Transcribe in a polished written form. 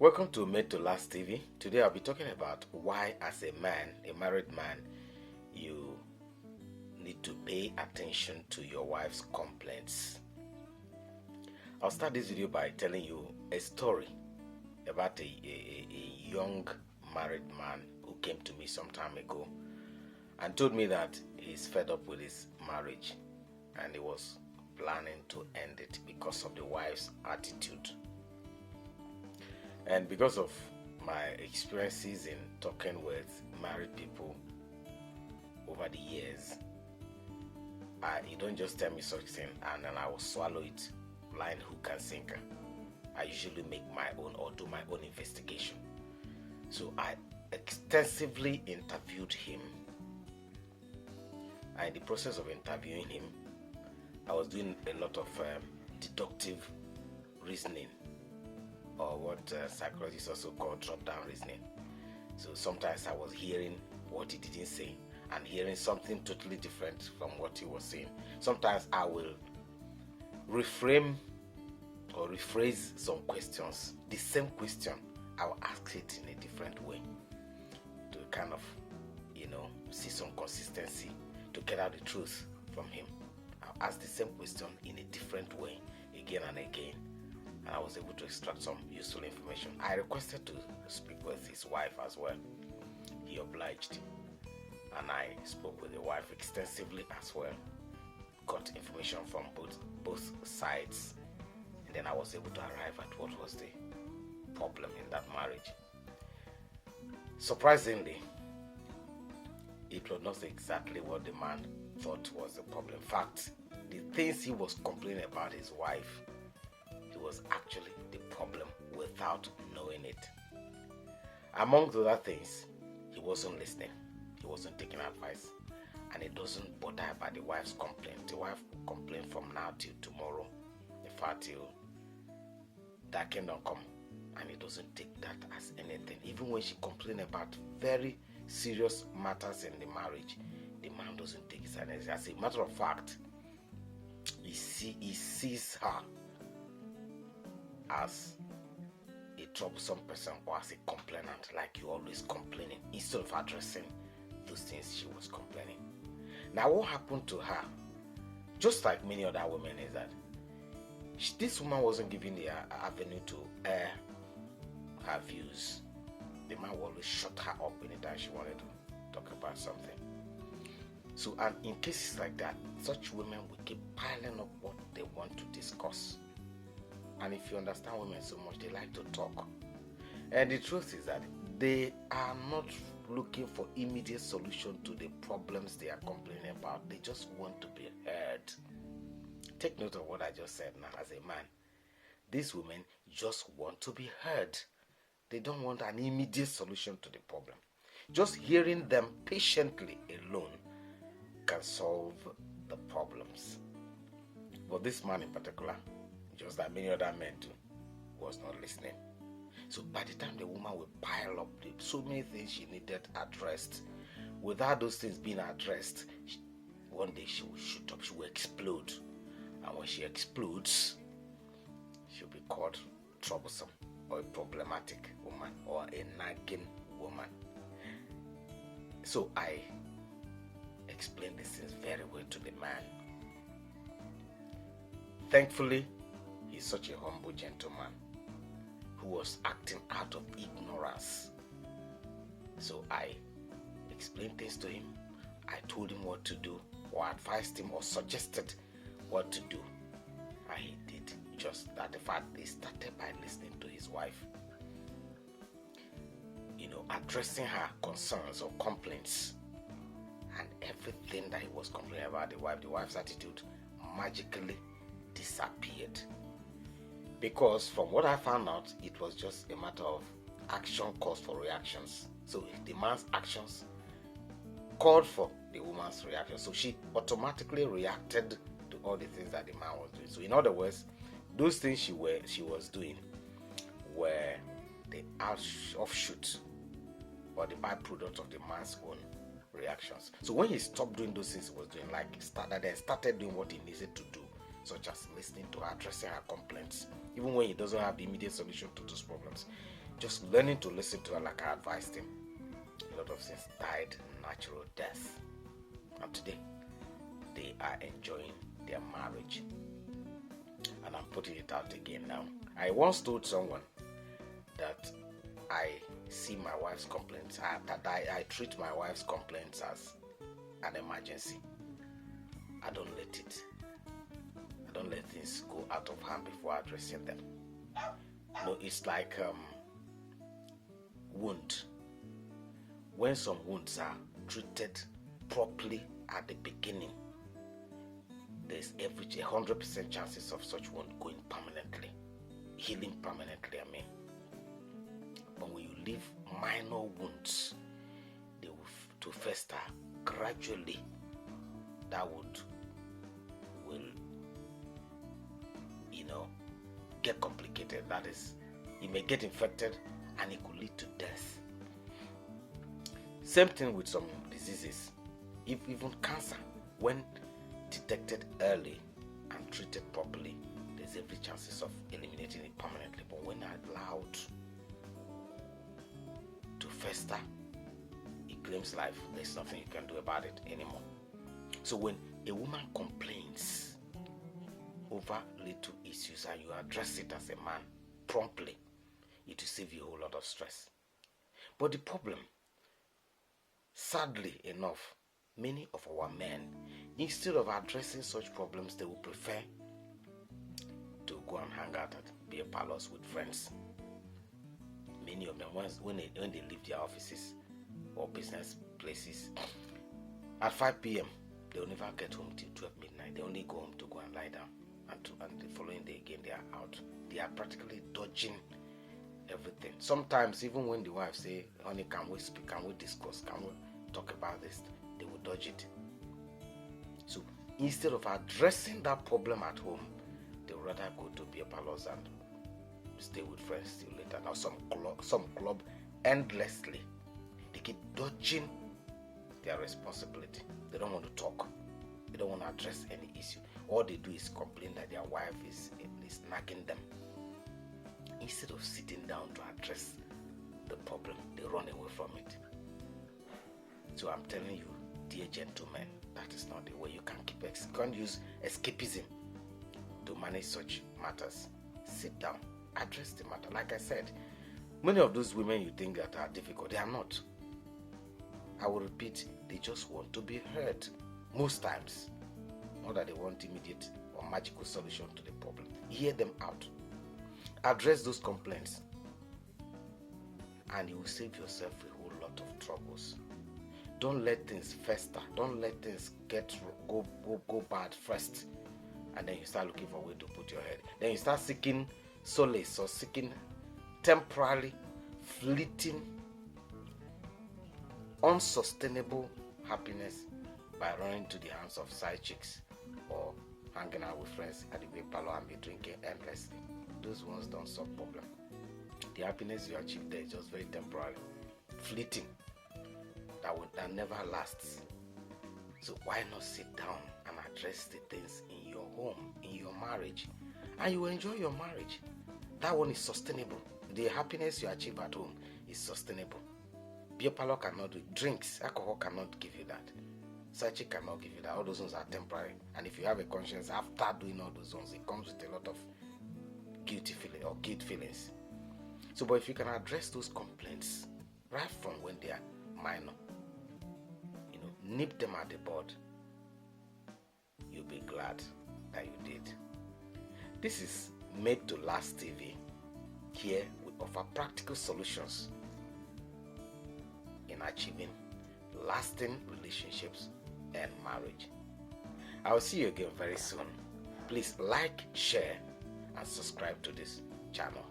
Welcome to Made to Last TV. Today I'll be talking about why, as a man, a married man, you need to pay attention to your wife's complaints. I'll start this video by telling you a story about a young married man who came to me some time ago and told me that he's fed up with his marriage and he was planning to end it because of the wife's attitude. And because of my experiences in talking with married people over the years, you don't just tell me such thing and then I will swallow it blind hook and sinker. I usually make my own or do my own investigation. So I extensively interviewed him, and in the process of interviewing him, I was doing a lot of deductive reasoning, or what psychologists also call drop-down reasoning. So sometimes I was hearing what he didn't say and hearing something totally different from what he was saying. Sometimes I will reframe or rephrase some questions. The same question, I will ask it in a different way to kind of, see some consistency, to get out the truth from him. I'll ask the same question in a different way again and again, and I was able to extract some useful information. I requested to speak with his wife as well. He obliged, and I spoke with the wife extensively as well. Got information from both sides, and then I was able to arrive at what was the problem in that marriage. Surprisingly, it was not exactly what the man thought was the problem. In fact, the things he was complaining about his wife, it was actually the problem without knowing it. Among the other things, he wasn't listening. He wasn't taking advice. And he doesn't bother about the wife's complaint. The wife will complain from now till tomorrow. In fact, till that kingdom come. And he doesn't take that as anything. Even when she complains about very serious matters in the marriage, the man doesn't take it seriously. As a matter of fact, he sees her as a troublesome person or as a complainant, like you always complaining, instead of addressing those things she was complaining. Now what happened to her, just like many other women, is that this woman wasn't given the avenue to air her views. The man will always shut her up anytime she wanted to talk about something. So, and in cases like that, such women will keep piling up what they want to discuss. And if you understand women so much, they like to talk. And the truth is that they are not looking for immediate solution to the problems they are complaining about. They just want to be heard. Take note of what I just said now. As a man, these women just want to be heard. They don't want an immediate solution to the problem. Just hearing them patiently alone can solve the problems. But this man in particular, just like many other men too, was not listening. So by the time the woman will pile up so many things she needed addressed, without those things being addressed, one day she will shoot up, she will explode. And when she explodes, she'll be called troublesome, or a problematic woman, or a nagging woman. So I explained these things very well to the man. Thankfully, he's such a humble gentleman who was acting out of ignorance. So I explained things to him. I told him what to do, or advised him, or suggested what to do. And he did just that. In fact, he started by listening to his wife. Addressing her concerns or complaints. And everything that he was complaining about the wife's attitude magically disappeared. Because from what I found out, it was just a matter of action calls for reactions. So the man's actions called for the woman's reaction. So she automatically reacted to all the things that the man was doing. So in other words, those things she was doing were the offshoot or the byproduct of the man's own reactions. So when he stopped doing those things he was doing, started doing what he needed to do, such as listening to her, addressing her complaints, even when he doesn't have the immediate solution to those problems. Just learning to listen to her like I advised him. A lot of things died natural death. And today, they are enjoying their marriage. And I'm putting it out again now. I once told someone that I see my wife's complaints, I treat my wife's complaints as an emergency. I don't let things go out of hand before addressing them. No, it's like wound. When some wounds are treated properly at the beginning, there's 100% chances of such wound going permanently, healing permanently, I mean. But when you leave minor wounds, they will to fester gradually. That wound will, get complicated. That is, it may get infected and it could lead to death. Same thing with some diseases. If even cancer, when detected early and treated properly, there's every chances of eliminating it permanently. But when allowed to fester, it claims life. There's nothing you can do about it anymore. So when a woman complains over little issues and you address it as a man promptly, it will save you a whole lot of stress. But the problem, sadly enough, many of our men, instead of addressing such problems, they will prefer to go and hang out at beer parlors with friends. Many of them, when they leave their offices or business places, at 5 p.m., they'll never get home till 12 midnight. They only go home to go and lie down. And the following day again, they are out. They are practically dodging everything. Sometimes, even when the wife say, honey, can we speak? Can we discuss? Can we talk about this? They will dodge it. So instead of addressing that problem at home, they would rather go to beer parlors and stay with friends till later. Now some club endlessly. They keep dodging their responsibility. They don't want to talk. They don't want to address any issue. All they do is complain that their wife is nagging them. Instead of sitting down to address the problem, they run away from it. So I'm telling you, dear gentlemen, that is not the way. You can't use escapism to manage such matters. Sit down, address the matter. Like I said, many of those women you think that are difficult, they are not. I will repeat, they just want to be heard. Most times, not that they want immediate or magical solution to the problem. Hear them out. Address those complaints, and you will save yourself a whole lot of troubles. Don't let things fester. Don't let things go bad first, and then you start looking for a way to put your head. Then you start seeking solace or seeking temporary, fleeting, unsustainable happiness by running to the hands of side chicks or hanging out with friends at the beer parlor and be drinking endlessly. Those ones don't solve problem. The happiness you achieve there is just very temporary, fleeting, that never lasts. So why not sit down and address the things in your home, in your marriage, and you will enjoy your marriage. That one is sustainable. The happiness you achieve at home is sustainable. Beer parlor cannot do it. Drinks, alcohol cannot give you that. Side cannot give you that. All those ones are temporary. And if you have a conscience after doing all those ones, it comes with a lot of guilt feelings. So, but if you can address those complaints right from when they are minor, nip them at the bud, you'll be glad that you did. This is Made to Last TV. Here we offer practical solutions in achieving lasting relationships and marriage. I will see you again very soon. Please like, share, and subscribe to this channel.